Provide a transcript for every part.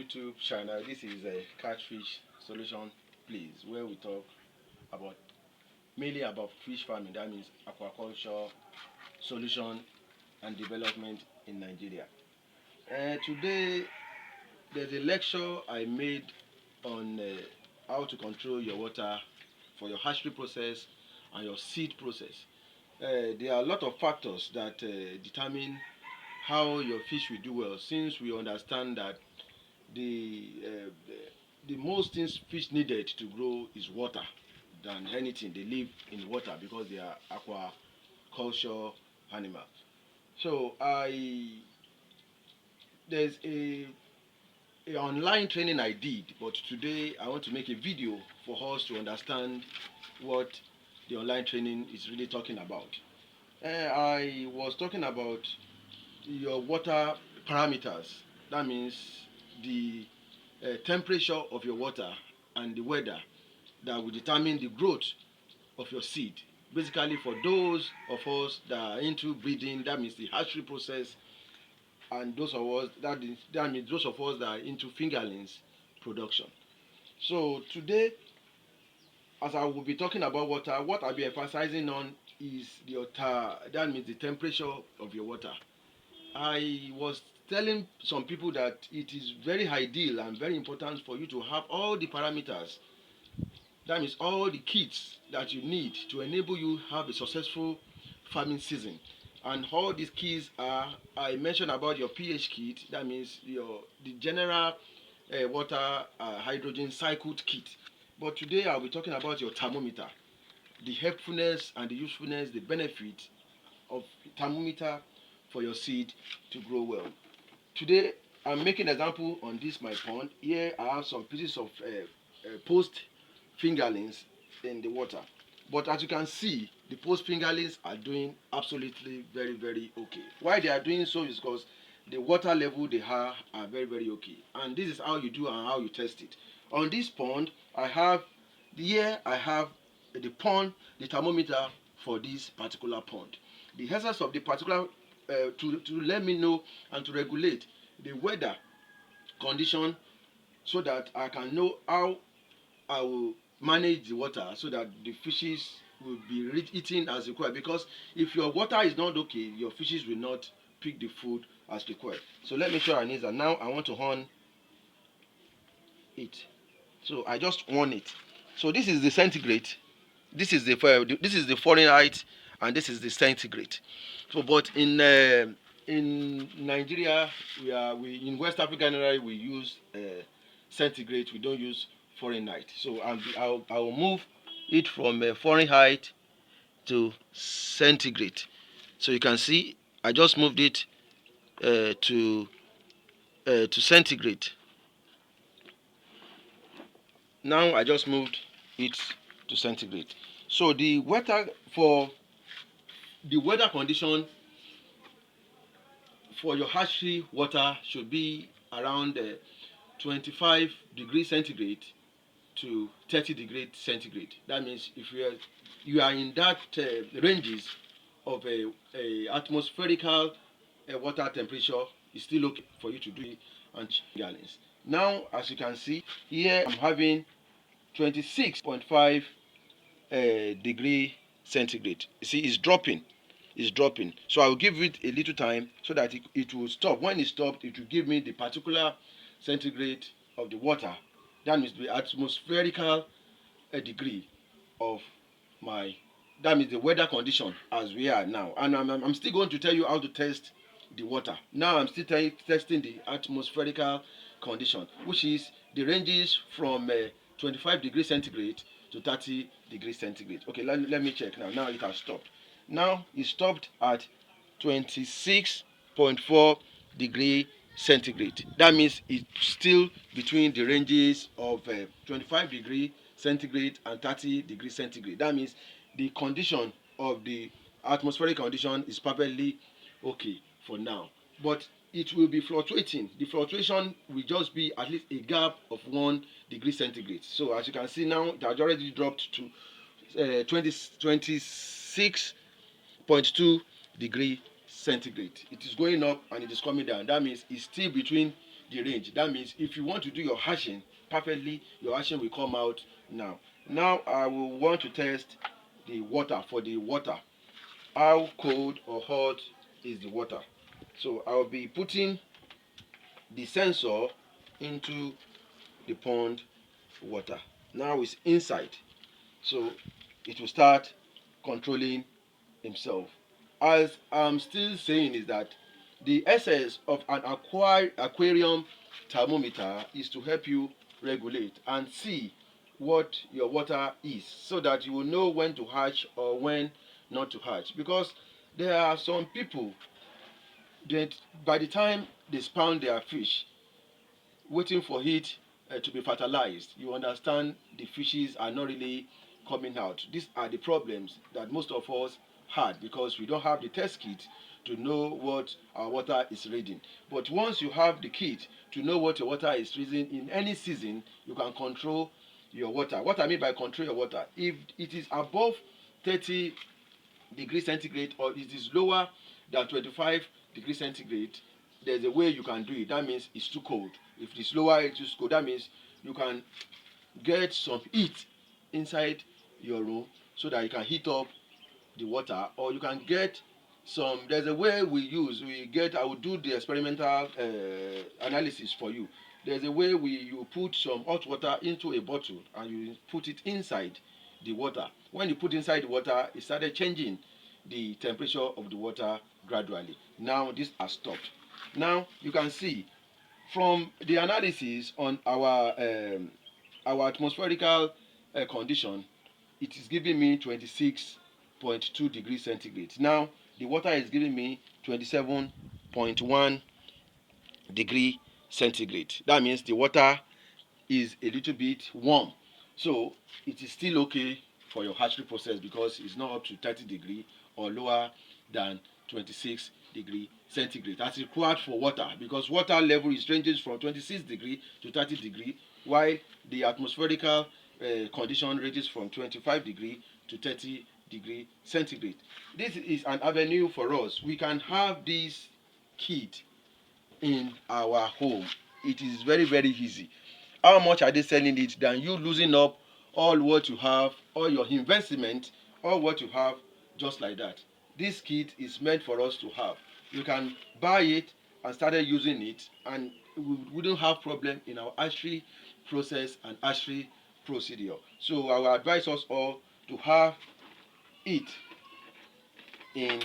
YouTube channel. This is a Catfish solution, please, where we talk about mainly about fish farming. That means aquaculture solution and development in Nigeria. Today, there's a lecture I made on how to control your water for your hatchery process and your seed process. There are a lot of factors that determine how your fish will do well, since we understand that the uh, the most things fish needed to grow is water than anything. They live in water because they are aquaculture animals. So I there's a online training I did, but today I want to make a video for us to understand what the online training is really talking about. I was talking about your water parameters. That means the temperature of your water and the weather that will determine the growth of your seed. Basically, for those of us that are into breeding, that means the hatchery process, and those of us that means those of us that are into fingerlings production. So today, as I will be talking about water, what I'll be emphasizing on is the water. That means the temperature of your water. I was telling some people that it is very ideal and very important for you to have all the parameters, that means all the kits that you need to enable you have a successful farming season. And all these keys are, I mentioned about your pH kit, that means the general water hydrogen cycled kit. But today I'll be talking about your thermometer, the helpfulness and the usefulness, the benefit of thermometer for your seed to grow well. Today I'm making an example on this my pond. Here I have some pieces of post fingerlings in the water. But as you can see, the post fingerlings are doing absolutely very okay. Why they are doing so is because the water level they are very okay. And this is how you do and how you test it. On this pond, I have the pond, the thermometer for this particular pond. The essence of the particular to let me know and to regulate the weather condition so that I can know how I will manage the water so that the fishes will be eating as required. Because if your water is not okay, your fishes will not pick the food as required. So let me show you an. Now I want to on it. So I just on it. So this is the centigrade. This is the Fahrenheit, and this is the centigrade. So, but in Nigeria, we in West Africa generally we use centigrade. We don't use Fahrenheit. So I'll move it from Fahrenheit to centigrade. So you can see I just moved it to centigrade. Now I just moved it to centigrade. So the weather condition for your hatchery water should be around 25 degrees centigrade to 30 degrees centigrade. That means if you are in that ranges of a atmospherical water temperature, it's still okay for you to do it and gallons. Now, as you can see here, I'm having 26.5 degree centigrade. You see, it's dropping. It's dropping. So I will give it a little time so that it will stop. When it stopped, it will give me the particular centigrade of the water. That means the atmospherical degree of my. That means the weather condition as we are now. And I'm still going to tell you how to test the water. Now I'm still testing the atmospherical condition, which is the ranges from 25 degrees centigrade to 30 degrees centigrade. Okay, let me check now. Now it has stopped. Now it stopped at 26.4 degree centigrade. That means it's still between the ranges of 25 degree centigrade and 30 degree centigrade. That means the condition of the atmospheric condition is perfectly okay for now. But it will be fluctuating. The fluctuation will just be at least a gap of 1 degree centigrade. So as you can see now, it has already dropped to 26.2 degree centigrade. It is going up and it is coming down. That means it's still between the range. That means if you want to do your hatching perfectly, your hatching will come out now. Now I will want to test the water. For the water, how cold or hot is the water? So I'll be putting the sensor into the pond water. Now it's inside, so it will start controlling himself. As I'm still saying is that the essence of an aquarium thermometer is to help you regulate and see what your water is, so that you will know when to hatch or when not to hatch. Because there are some people that by the time they spawn their fish, waiting for it to be fertilized, you understand the fishes are not really coming out. These are the problems that most of us had, because we don't have the test kit to know what our water is reading. But once you have the kit to know what your water is reading in any season, you can control your water. What I mean by control your water, if it is above 30 degrees centigrade or it is lower than 25 degrees centigrade, there's a way you can do it. That means it's too cold. If it's lower, it's too cold. That means you can get some heat inside your room so that you can heat up the water, or you can get some. There's a way I will do the experimental analysis for you. There's a way you put some hot water into a bottle and you put it inside the water. When you put inside the water, it started changing the temperature of the water gradually. Now this has stopped. Now you can see from the analysis on our atmospherical condition, it is giving me 26.2 degrees centigrade. Now the water is giving me 27.1 degree centigrade. That means the water is a little bit warm. So it is still okay for your hatchery process, because it's not up to 30 degree or lower than 26 degree centigrade as required for water, because water level is ranging from 26 degree to 30 degree, while the atmospherical condition ranges from 25 degree to 30 degree centigrade. This is an avenue for us. We can have this kit in our home. It is very, very easy. How much are they selling it than you losing up all what you have, all your investment, all what you have, just like that? This kit is meant for us to have. You can buy it and started using it, and we wouldn't have problem in our hatchery process and hatchery procedure. So I will advise us all to have it in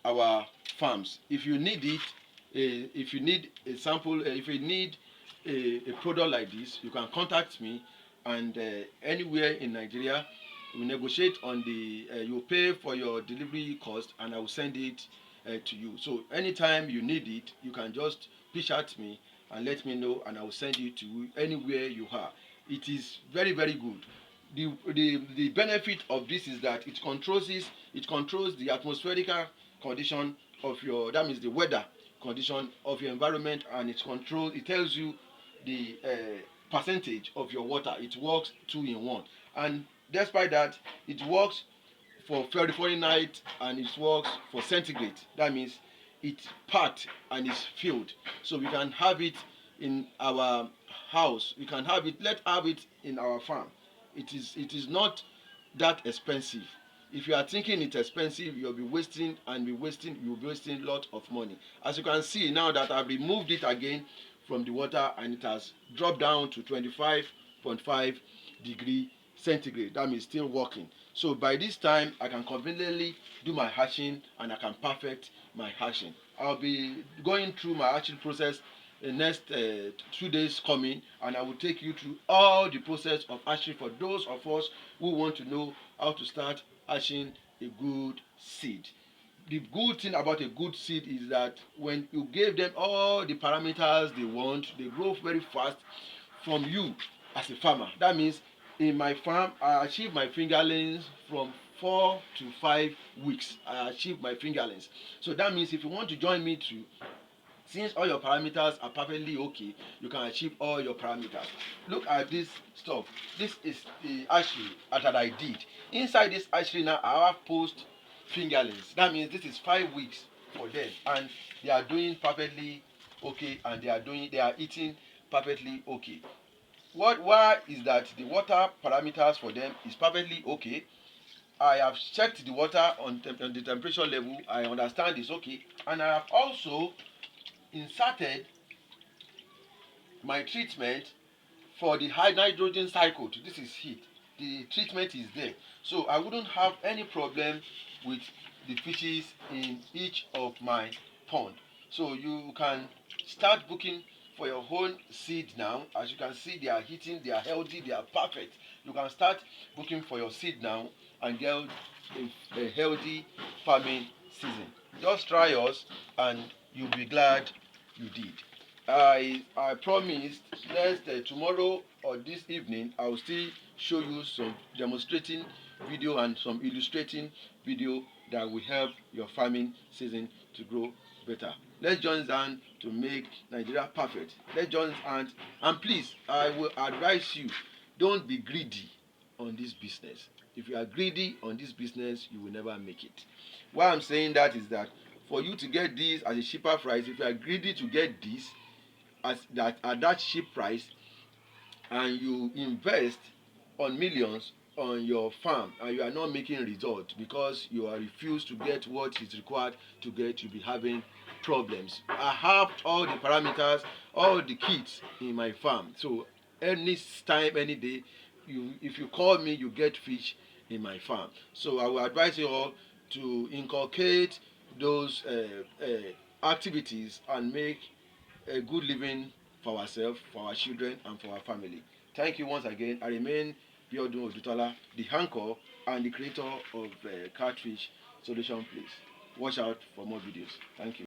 our farms. If you need it, if you need a sample, if you need a product like this, you can contact me, and anywhere in Nigeria, we negotiate on the you pay for your delivery cost, and I will send it to you. So anytime you need it, you can just pitch at me and let me know, and I will send it to you anywhere you are. It is very, very good. The benefit of this is that it controls the atmospherical condition of your, that means the weather condition of your environment, and it tells you the percentage of your water. It works 2 in 1, and despite that, it works for Fahrenheit and it works for centigrade. That means it's packed and it's filled, so we can have it in our house. We can have it. Let's have it in our farm. It is not that expensive. If you are thinking it's expensive, you'll be wasting a lot of money. As you can see now that I've removed it again from the water, and it has dropped down to 25.5 degree centigrade. That means still working. So by this time, I can conveniently do my hatching, and I can perfect my hatching. I'll be going through my hatching process the next 2 days coming, and I will take you through all the process of hatching for those of us who want to know how to start hatching a good seed. The good thing about a good seed is that when you give them all the parameters they want, they grow very fast from you as a farmer. That means in my farm, I achieve my fingerlings from 4 to 5 weeks. I achieve my fingerlings. So that means if you want to join me too, since all your parameters are perfectly okay, you can achieve all your parameters. Look at this stuff. This is the hatchery that I did. Inside this hatchery now, I have post fingerlings. That means this is 5 weeks for them, and they are doing perfectly okay, and they are eating perfectly okay. Why is that the water parameters for them is perfectly okay. I have checked the water on the temperature level. I understand it's okay, and I have also inserted my treatment for the high nitrogen cycle. This is heat. The treatment is there, so I wouldn't have any problem with the fishes in each of my pond. So you can start booking for your own seed now. As you can see, they are eating, they are healthy, they are perfect. You can start booking for your seed now and get a healthy farming season. Just try us and you'll be glad you did. I promised next tomorrow or this evening I will still show you some demonstrating video and some illustrating video that will help your farming season to grow better. Let's join hands to make Nigeria perfect. Let's join hands, and please, I will advise you, don't be greedy on this business. If you are greedy on this business, you will never make it. Why I'm saying that is that for you to get this at a cheaper price, if you are greedy to get this at that cheap price, and you invest on millions on your farm and you are not making result because you are refused to get what is required to get, you'll be having problems. I have all the parameters, all the kits in my farm, so any time, any day, if you call me, you get fish in my farm. So I will advise you all to inculcate those activities and make a good living for ourselves, for our children, and for our family. Thank you once again. I remain Biodun Odutola, the anchor and the creator of Catfish Solution Place. Watch out for more videos. Thank you.